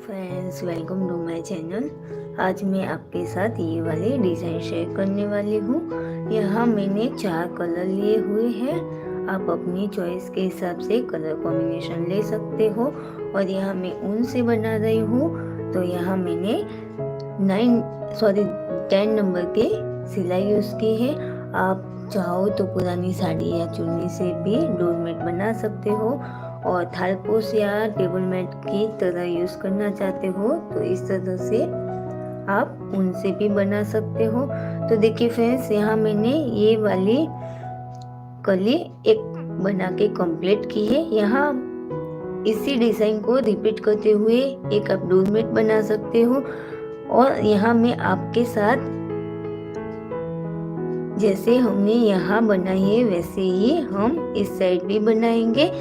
Friends, welcome to my channel. आज मैं आपके साथ ये वाले डिज़ाइन शेयर करने वाली हूँ। यहाँ मैंने 4 कलर लिए हुए हैं। आप अपनी चॉइस के हिसाब से कलर कॉम्बिनेशन ले सकते हो। और यहाँ मैं ऊन से बना रही हूँ, तो यहाँ मैंने 10 नंबर के सिलाई यूज़ की है। आप चाहो तो पुरानी साड़ी या चुन्नी से भी डोरमेट बना सकते हो, और थालपोश या टेबल मैट की तरह यूज़ करना चाहते हो तो इस तरह से आप उनसे भी बना सकते हो। तो देखिए फ्रेंड्स, यहाँ मैंने ये वाली कली एक बना के कंप्लीट की है। यहाँ इसी डिज़ाइन को रिपीट करते हुए एक आप डोरमेट बना सकते हो। और यहाँ मैं आपके साथ जैसे हमने यहाँ बनाई है वैसे ही हम इस साइड भी बनाएंगे।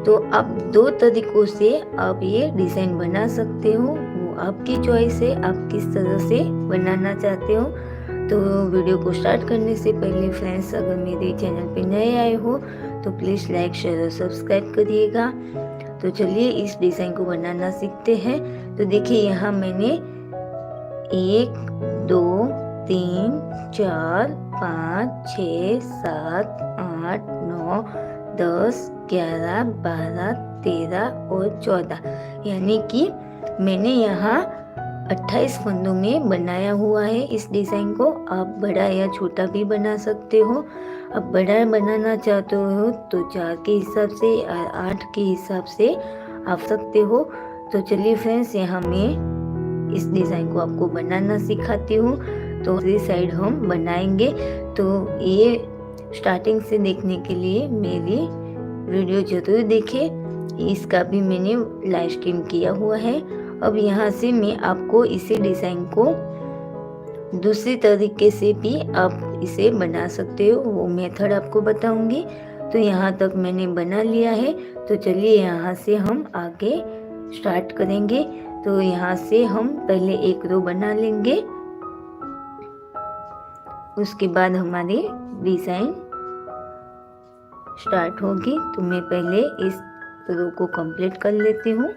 तो आप 2 तरीकों से आप ये डिज़ाइन बना सकते हो, वो आपकी चॉइस है, आप किस तरह से बनाना चाहते हो। तो वीडियो को स्टार्ट करने से पहले फ्रेंड्स, अगर मेरे चैनल पे नए आए हो तो प्लीज़ लाइक, शेयर और सब्सक्राइब करिएगा। तो चलिए इस डिज़ाइन को बनाना सीखते हैं। तो देखिए यहाँ मैंने 1 2 3 4 5 6 7 8 9 10 11 12 13 और 14, यानी कि मैंने यहाँ 28 फंदों में बनाया हुआ है इस डिज़ाइन को। आप बड़ा या छोटा भी बना सकते हो। अब बड़ा बनाना चाहते हो तो 4 के हिसाब से और 8 के हिसाब से आप सकते हो। तो चलिए फ्रेंड्स, यहाँ मैं इस डिज़ाइन को आपको बनाना सिखाती हूँ। तो दूसरी साइड हम बनाएंगे। तो ये स्टार्टिंग से देखने के लिए मेरी वीडियो जरूर देखें। इसका भी मैंने लाइव स्ट्रीम किया हुआ है। अब यहाँ से मैं आपको इसी डिज़ाइन को दूसरी तरीके से भी आप इसे बना सकते हो, वो मेथड आपको बताऊंगी। तो यहाँ तक मैंने बना लिया है। तो चलिए यहाँ से हम आगे स्टार्ट करेंगे। तो यहाँ से हम पहले एक रो बना लेंगे, उसके बाद हमारी डिज़ाइन स्टार्ट होगी। तो मैं पहले इस रो को कंप्लीट कर लेती हूँ।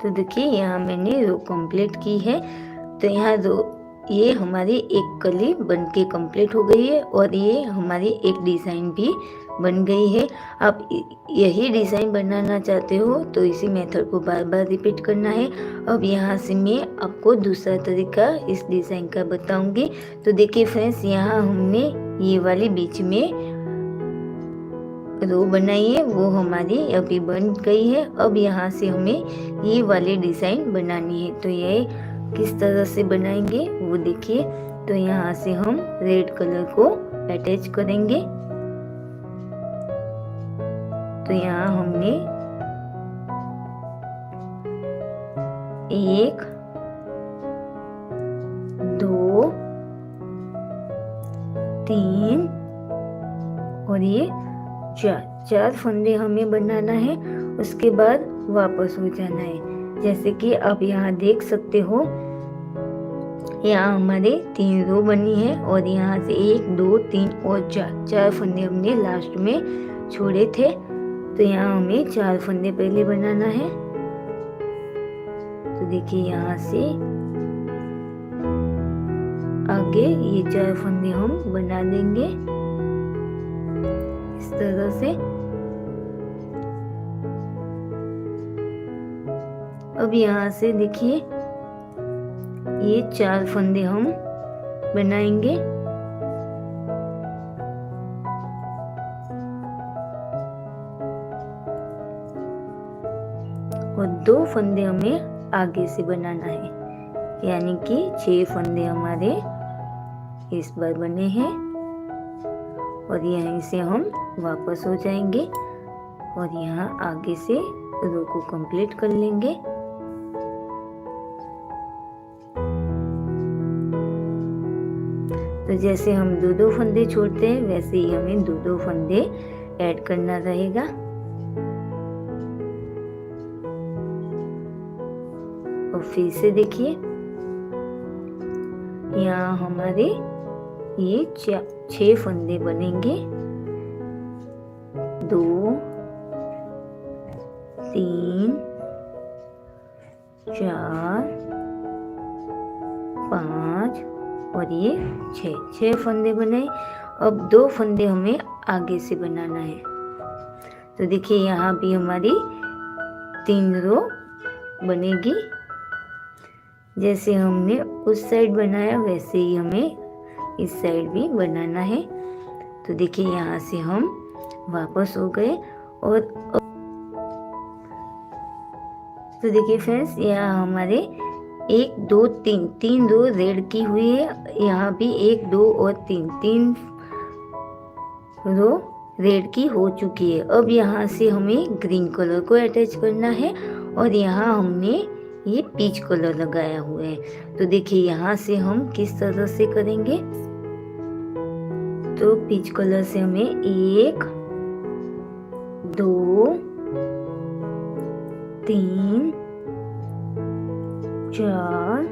तो देखिए यहाँ मैंने रो कंप्लीट की है। तो यहाँ ये हमारी एक कली बन के कंप्लीट हो गई है और ये हमारी एक डिज़ाइन भी बन गई है। आप यही डिज़ाइन बनाना चाहते हो तो इसी मेथड को बार बार रिपीट करना है। अब यहाँ से मैं आपको दूसरा तरीका इस डिज़ाइन का बताऊंगी। तो देखिए फ्रेंड्स, यहाँ हमने ये वाली बीच में रो बनाई है, वो हमारी अभी बन गई है। अब यहाँ से हमें ये वाली डिज़ाइन बनानी है। तो ये किस तरह से बनाएंगे वो देखिए। तो यहाँ से हम रेड कलर को अटैच करेंगे। तो यहाँ हमने 1 2 3 और ये 4 फंदे हमें बनाना है। उसके बाद वापस हो जाना है। जैसे कि आप यहाँ देख सकते हो, यहाँ हमारे 3 रो बनी है और यहाँ से 1 2 3 और 4 फंदे हमने लास्ट में छोड़े थे। तो यहाँ हमें 4 फंदे पहले बनाना है। तो देखिए यहाँ से आगे ये 4 फंदे हम बना देंगे इस तरह से। अब यहाँ से देखिए ये 4 फंदे हम बनाएंगे और 2 फंदे हमें आगे से बनाना है, यानी कि 6 फंदे हमारे इस बार बने हैं। और यहीं से हम वापस हो जाएंगे और यहाँ आगे से रो को कंप्लीट कर लेंगे। तो जैसे हम 2 फंदे छोड़ते हैं वैसे ही हमें 2 फंदे ऐड करना रहेगा। और फिर से देखिए यहाँ हमारे ये 6 फंदे बनेंगे। 2 3 4 5 और ये 6 फंदे बने। अब 2 फंदे हमें आगे से बनाना है। तो देखिए यहाँ भी हमारी 3 रो बनेगी। जैसे हमने उस साइड बनाया वैसे ही हमें इस साइड भी बनाना है। तो देखिए यहाँ से हम वापस हो गए और तो देखिए फ्रेंड्स यहाँ हमारे 1 2 3 रो रेड की हुई है। यहाँ भी 1 2 और 3 रो रेड की हो चुकी है। अब यहाँ से हमें ग्रीन कलर को अटैच करना है और यहाँ हमने ये पीच कलर लगाया हुआ है। तो देखिए यहाँ से हम किस तरह से करेंगे। तो पीच कलर से हमें 1 2 3 4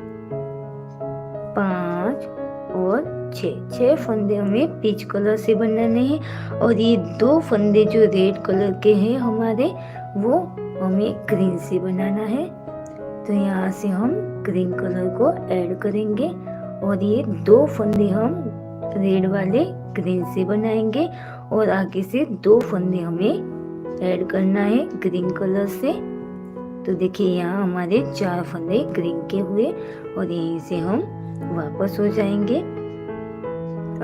5 और 6 फंदे हमें पीच कलर से बनाने हैं। और ये 2 फंदे जो रेड कलर के हैं हमारे, वो हमें ग्रीन से बनाना है। तो यहाँ से हम ग्रीन कलर को ऐड करेंगे और ये 2 फंदे हम रेड वाले ग्रीन से बनाएंगे और आगे से 2 फंदे हमें ऐड करना है ग्रीन कलर से। तो देखिए यहाँ हमारे 4 फंदे ग्रीन के हुए और यहीं से हम वापस हो जाएंगे।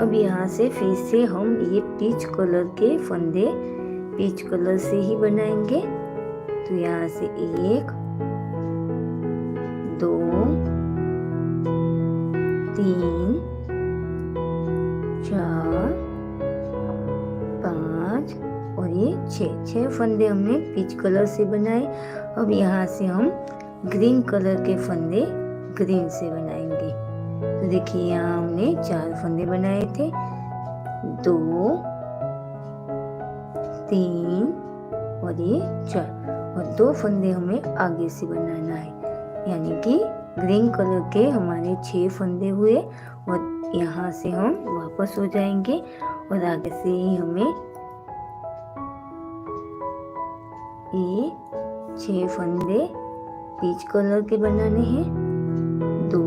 अब यहाँ से फिर से हम ये पीच कलर के फंदे पीच कलर से ही बनाएंगे। तो यहाँ से 1 2 3 4 5 और ये 6 फंदे हमने पीच कलर से बनाए। अब यहाँ से हम ग्रीन कलर के फंदे ग्रीन से बनाएंगे। तो देखिए यहाँ हमने 4 फंदे बनाए थे, 2 3 और ये 4 और 2 फंदे हमें आगे से बनाना है। यानी कि ग्रीन कलर के हमारे 6 फंदे हुए और यहाँ से हम वापस हो जाएंगे और आगे से ही हमें ये 6 फंदे पीच कलर के बनाने हैं। 2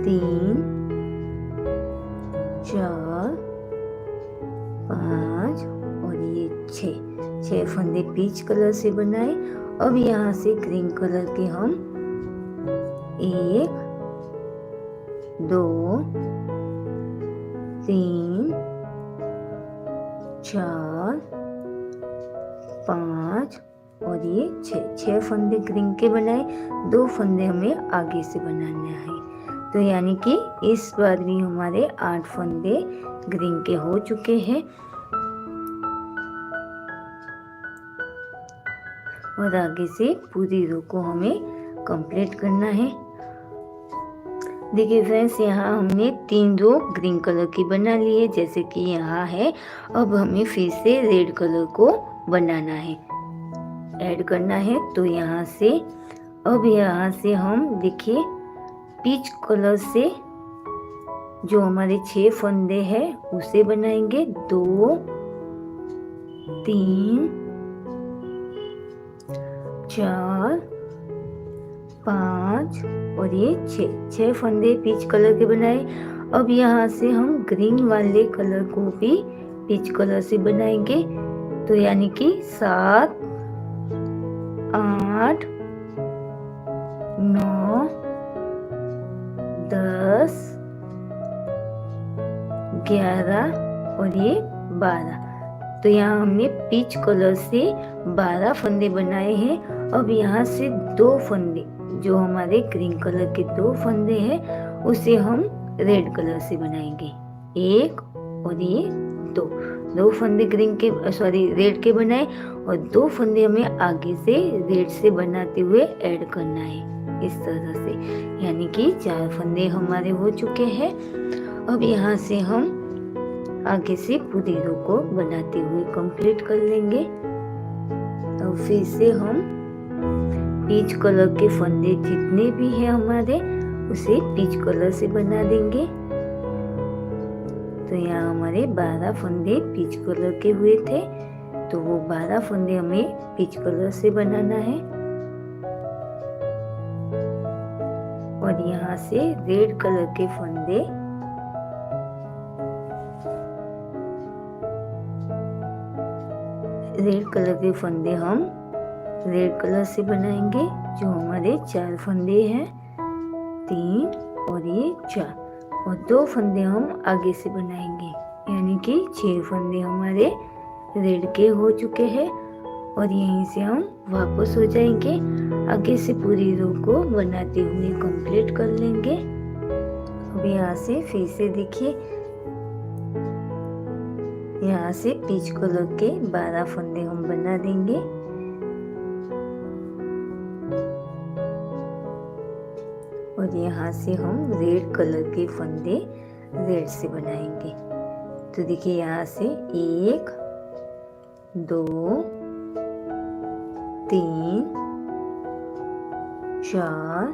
3 4 5 और ये 6 फंदे पीच कलर से बनाए। अब यहाँ से ग्रीन कलर के हम 1 2 3 4 5 और ये 6 फंदे ग्रीन के बनाए। 2 फंदे हमें आगे से बनाने हैं। तो यानी कि इस बार भी हमारे 8 फंदे ग्रीन के हो चुके हैं और आगे से पूरी रो को हमें कंप्लीट करना है। देखिए फ्रेंड्स यहाँ हमने 3 रो ग्रीन कलर की बना ली है जैसे कि यहाँ है। अब हमें फिर से रेड कलर को बनाना है, ऐड करना है। तो यहाँ से अब यहाँ से हम देखिए पीच कलर से जो हमारे 6 फंदे हैं उसे बनाएंगे। 2 3 4 5 और ये 6 फंदे पीच कलर के बनाए। अब यहाँ से हम ग्रीन वाले कलर को भी पीच कलर से बनाएंगे। तो यानी कि 7 8 9 10 11 और ये 12। तो यहाँ हमने पीच कलर से 12 फंदे बनाए हैं। अब यहाँ से 2 फंदे जो हमारे ग्रीन कलर के 2 फंदे हैं उसे हम रेड कलर से बनाएंगे। 1 और ये 2 फंदे ग्रीन के रेड के बनाए और 2 फंदे हमें आगे से रेड से बनाते हुए ऐड करना है इस तरह से। यानी कि 4 फंदे हमारे हो चुके हैं। अब यहाँ से हम आगे से पूरी रो को बनाते हुए कंप्लीट कर लेंगे। तो फिर से हम पीच कलर के फंदे जितने भी हैं हमारे उसे पीच कलर से बना देंगे। तो यहाँ हमारे 12 फंदे पीच कलर के हुए थे, तो वो 12 फंदे हमें पीच कलर से बनाना है। और यहाँ से रेड कलर के फंदे हम रेड कलर से बनाएंगे। जो हमारे 4 फंदे हैं, 3 और ये 4, और 2 फंदे हम आगे से बनाएंगे, यानी कि 6 फंदे हमारे रेड के हो चुके हैं। और यहीं से हम वापस हो जाएंगे, आगे से पूरी रो को बनाते हुए कंप्लीट कर लेंगे। अब यहाँ से फिर से देखिए, यहाँ से पीच कलर के 12 फंदे हम बना देंगे। और यहाँ से हम रेड कलर के फंदे रेड से बनाएंगे। तो देखिए यहाँ से 1 2 3 4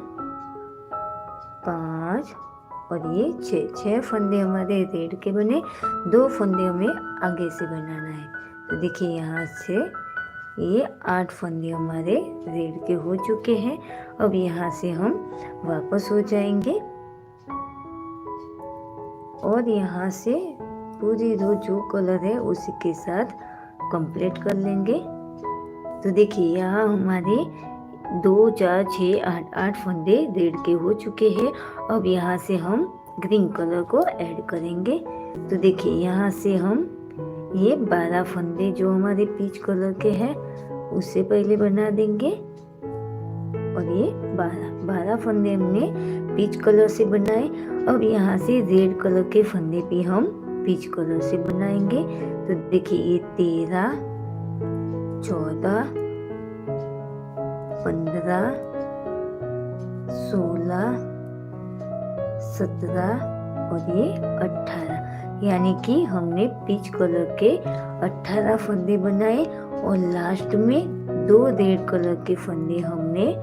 5 और ये 6 फंदे हमारे रेड के बने। 2 फंदे हमें आगे से बनाना है। तो देखिए यहाँ से ये 8 फंदे हमारे रेड के हो चुके हैं। अब यहाँ से हम वापस हो जाएंगे और यहाँ से पूरी रो जो कलर है उसी के साथ कंप्लीट कर लेंगे। तो देखिए यहाँ हमारे 2 4 6 8 फंदे रेड के हो चुके हैं। अब यहाँ से हम ग्रीन कलर को ऐड करेंगे। तो देखिए यहाँ से हम ये 12 फंदे जो हमारे पीच कलर के हैं उससे पहले बना देंगे। और ये 12 फंदे हमने पीच कलर से बनाए। अब यहाँ से रेड कलर के फंदे भी हम पीच कलर से बनाएंगे। तो देखिए ये 13 14 15 16 17 और ये 18, यानी कि हमने पीच कलर के 18 फंदे बनाए। और लास्ट में 2 रेड कलर के फंदे हमने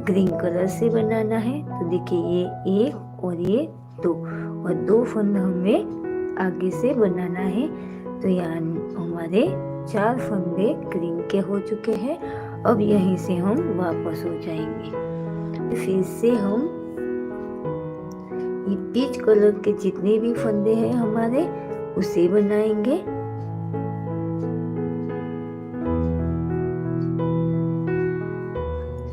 ग्रीन कलर से बनाना है। तो देखिए ये 1 और ये 2, और 2 फंदे हमें आगे से बनाना है। तो यहाँ हमारे 4 फंदे ग्रीन के हो चुके हैं। अब यहीं से हम वापस हो जाएंगे। फिर से हम ये पीच कलर के जितने भी फंदे हैं हमारे उसे बनाएंगे।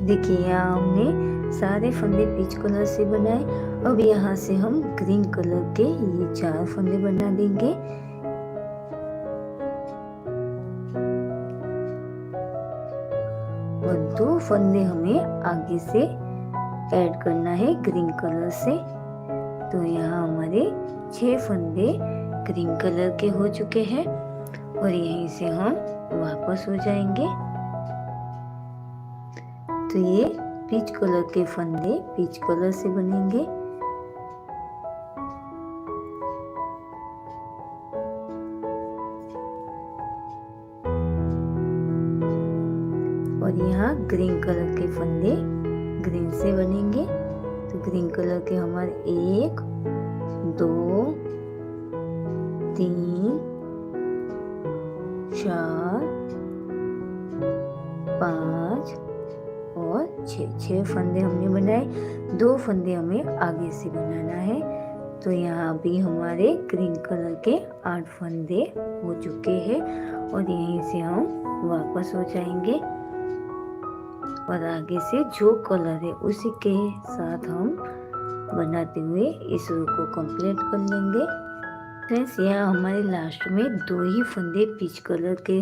देखिए यहाँ हमने सारे फंदे पीच कलर से बनाए। अब यहाँ से हम ग्रीन कलर के ये 4 फंदे बना देंगे। और 2 फंदे हमें आगे से ऐड करना है ग्रीन कलर से। तो यहाँ हमारे 6 फंदे ग्रीन कलर के हो चुके हैं। और यहीं से हम वापस हो जाएंगे। तो ये पीच कलर के फंदे पीच कलर से बनेंगे। और यहाँ ग्रीन कलर के फंदे ग्रीन से बनेंगे। तो ग्रीन कलर के हमारे 1 2 3 4 5 और 6 फंदे हमने बनाए। 2 फंदे हमें आगे से बनाना है। तो यहाँ भी हमारे ग्रीन कलर के 8 फंदे हो चुके हैं। और यहीं से हम वापस हो जाएंगे और आगे से जो कलर है उसी के साथ हम बनाते हुए इस रो को कंप्लीट कर लेंगे। फ्रेंड्स यहाँ हमारे लास्ट में 2 ही फंदे पीच कलर के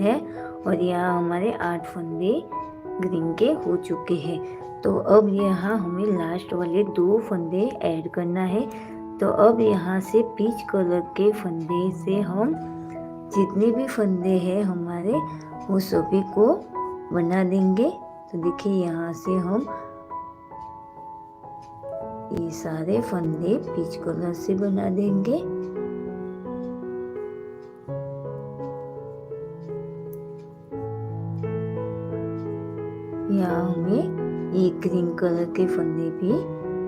हैं और यहाँ हमारे 8 फंदे ग्रीन के हो चुके हैं। तो अब यहाँ हमें लास्ट वाले 2 फंदे ऐड करना है। तो अब यहाँ से पीच कलर के फंदे से हम जितने भी फंदे हैं हमारे वो सभी को बना देंगे। तो देखिए यहाँ से हम ये सारे फंदे पीच कलर से बना देंगे। यहाँ हमें ये ग्रीन कलर के फंदे भी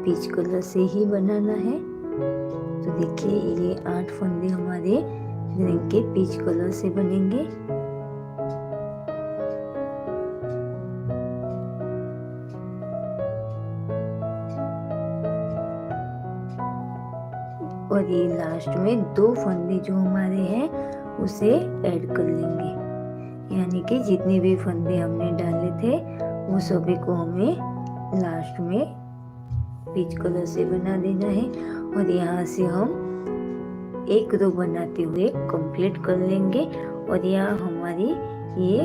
पीच कलर से ही बनाना है। तो देखिए ये 8 फंदे हमारे ग्रीन के पीच कलर से बनेंगे। और ये लास्ट में 2 फंदे जो हमारे हैं उसे ऐड कर लेंगे, यानी कि जितने भी फंदे हमने डाले थे वो सभी को हमें लास्ट में पीच कलर से बना देना है। और यहाँ से हम एक रो बनाते हुए कंप्लीट कर लेंगे। और यहाँ हमारी ये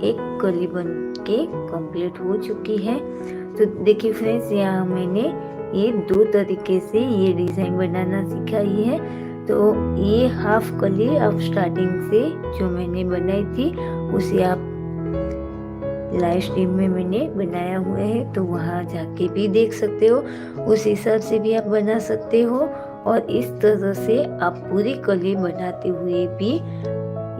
एक कली बन के कंप्लीट हो चुकी है। तो देखिए फ्रेंड्स, यहाँ मैंने ये 2 तरीके से ये डिज़ाइन बनाना सिखाई है। तो ये हाफ कली आप स्टार्टिंग से जो मैंने बनाई थी उसे आप लाइव स्ट्रीम में मैंने बनाया हुआ है, तो वहाँ जाके भी देख सकते हो। उस हिसाब से भी आप बना सकते हो। और इस तरह से आप पूरी कली बनाते हुए भी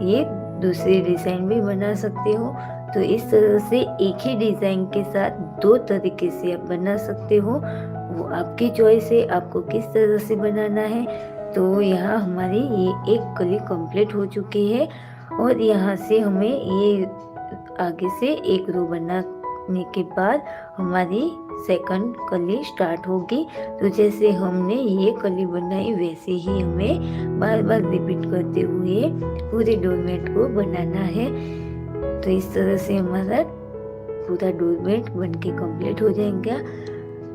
ये दूसरे डिज़ाइन भी बना सकते हो। तो इस तरह से एक ही डिज़ाइन के साथ 2 तरीके से आप बना सकते हो, वो आपकी चॉइस है आपको किस तरह से बनाना है। तो यहाँ हमारी ये एक कली कंप्लीट हो चुकी है। और यहाँ से हमें ये आगे से एक रो बनाने के बाद हमारी सेकंड कली स्टार्ट होगी। तो जैसे हमने ये कली बनाई वैसे ही हमें बार बार रिपीट करते हुए पूरे डोरमेट को बनाना है। तो इस तरह से हमारा पूरा डोरमेट बन के कम्प्लीट हो जाएगा।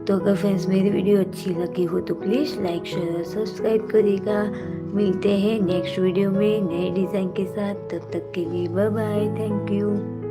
तो अगर फ्रेंड्स मेरी वीडियो अच्छी लगी हो तो प्लीज़ लाइक शेयर और सब्सक्राइब करिएगा। मिलते हैं नेक्स्ट वीडियो में नए डिज़ाइन के साथ। तब तक के लिए बाय बाय, थैंक यू।